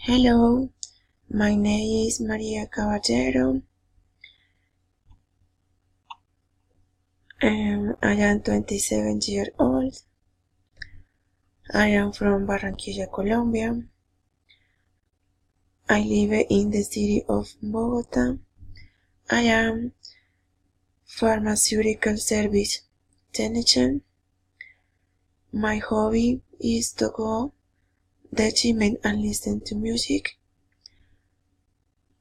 Hello, my name is Maria Caballero, and I am 27 years old. I am from Barranquilla, Colombia. I live in the city of Bogota. I am pharmaceutical service technician. My hobby is to go the gym and listen to music.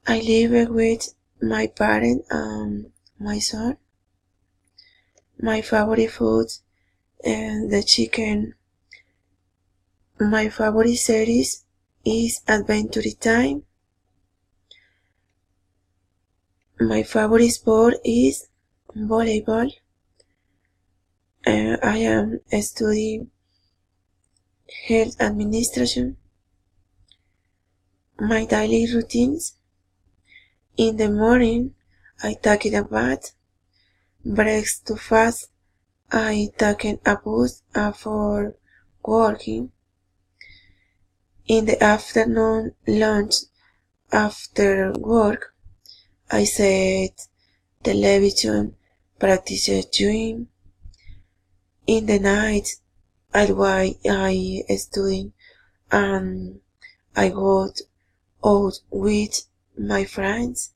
I live with my parents and my son. My favorite food is the chicken. My favorite series is Adventure Time. My favorite sport is volleyball. I am studying health administration. My daily routines: in the morning, I take a bath. Breakfast, I take a bus for working. In the afternoon, lunch. After work, I set television, practice gym. In the night, I study and I go out with my friends.